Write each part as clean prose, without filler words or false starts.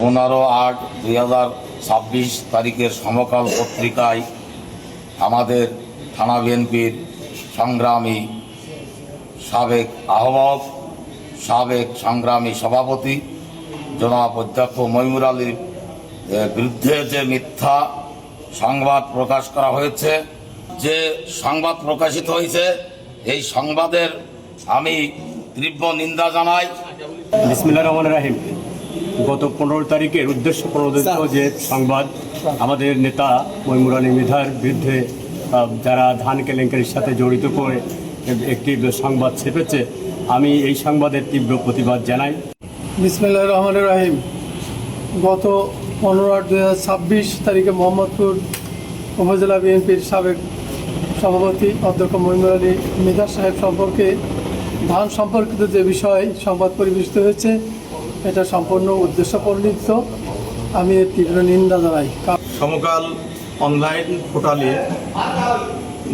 15/8/2026 তারিখের সমকাল পত্রিকায় আমাদের থানা বিএনপির সংগ্রামী সাবেক আহ্বায়ক, সাবেক সংগ্রামী সভাপতি জনাব অধ্যক্ষ মইনুর আলীর বিরুদ্ধে যে মিথ্যা সংবাদ প্রকাশ করা হয়েছে, যে সংবাদ প্রকাশিত হয়েছে, এই সংবাদের আমি তীব্র নিন্দা জানাই। বিসমিল্লাহির রহমানির রহিম। গত 15 তারিখের উদ্দেশ্য প্রণোদিত যে সংবাদ আমাদের নেতা মইনুর আলী মৃধার বিরুদ্ধে যারা ধান কেলেঙ্কারির সাথে জড়িত করে একটি সংবাদ ছেপেছে, আমি এই সংবাদের তীব্র প্রতিবাদ জানাই। বিসমিল্লাহির রহমানির রহিম। গত 15/8/2026 তারিখে মোহাম্মদপুর উপজেলা বিএনপির সাবেক সভাপতি অধ্যক্ষ মইনুর আলী মৃধা সাহেব সম্পর্কে ধান সম্পর্কিত যে বিষয় সংবাদ পরিবেশিত হয়েছে, এটা সম্পূর্ণ উদ্দেশ্য প্রণোদিত। আমি এর তীব্র নিন্দা জানাই। সমকাল অনলাইন পোর্টালে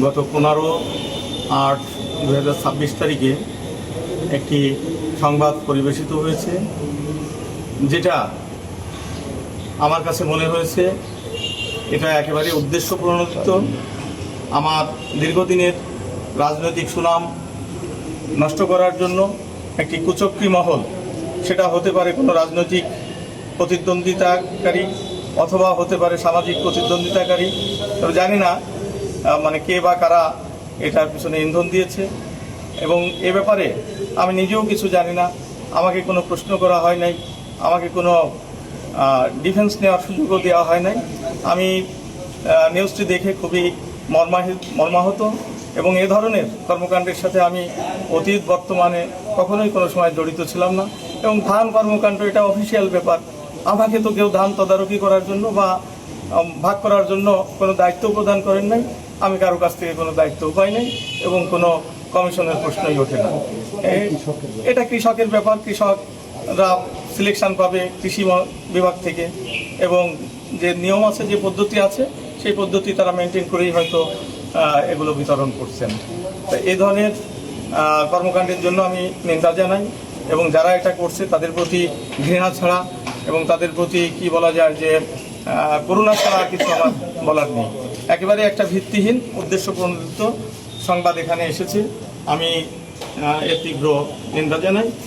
গত 15/8/2026 তারিখে একটি সংবাদ পরিবেশিত হয়েছে, যেটা আমার কাছে মনে হয়েছে এটা একেবারে উদ্দেশ্য প্রণোদিত। আমার দীর্ঘদিনের রাজনৈতিক সুনাম নষ্ট করার জন্য একটি কুচক্রী মহল, সেটা হতে পারে কোনো রাজনৈতিক প্রতিদ্বন্দ্বিতাকারী অথবা হতে পারে সামাজিক প্রতিদ্বন্দ্বিতাকারী, তবে জানি না কে বা কারা এটার পিছনে ইন্ধন দিয়েছে, এবং এ ব্যাপারে আমি নিজেও কিছু জানি না। আমাকে কোনো প্রশ্ন করা হয় নাই, আমাকে কোনো ডিফেন্স নেওয়ার সুযোগও দেওয়া হয় নাই। আমি নিউজটি দেখে খুবই মর্মাহত, এবং এ ধরনের কর্মকাণ্ডের সাথে আমি অতীত বর্তমানে কখনোই কোনো সময় জড়িত ছিলাম না। এবং ধান কর্মকাণ্ড এটা অফিসিয়াল ব্যাপার, আমাকে তো কেউ ধান তদারকি করার জন্য বা ভাগ করার জন্য কোনো দায়িত্ব প্রদান করেন নাই। আমি কারো কাছ থেকে কোনো দায়িত্ব পাই নাই, এবং কোনো কমিশনের প্রশ্নই ওঠে না। এটা কৃষকের ব্যাপার, কৃষকরা সিলেকশন পাবে কৃষি বিভাগ থেকে, এবং যে নিয়ম আছে, যে পদ্ধতি আছে, সেই পদ্ধতি তারা মেনটেন করেই হয়তো এগুলো বিতরণ করছেন। তো এই ধরনের কর্মকাণ্ডের জন্য আমি নিন্দা জানাই, এবং যারা এটা করছে তাদের প্রতি ঘৃণা ছাড়া এবং তাদের প্রতি কি বলা যায় যে করুণা ছাড়া কিছু আমার বলার নেই। একেবারে একটা ভিত্তিহীন উদ্দেশ্য প্রণোদিত সংবাদ এখানে এসেছে, আমি এর তীব্র নিন্দা জানাই।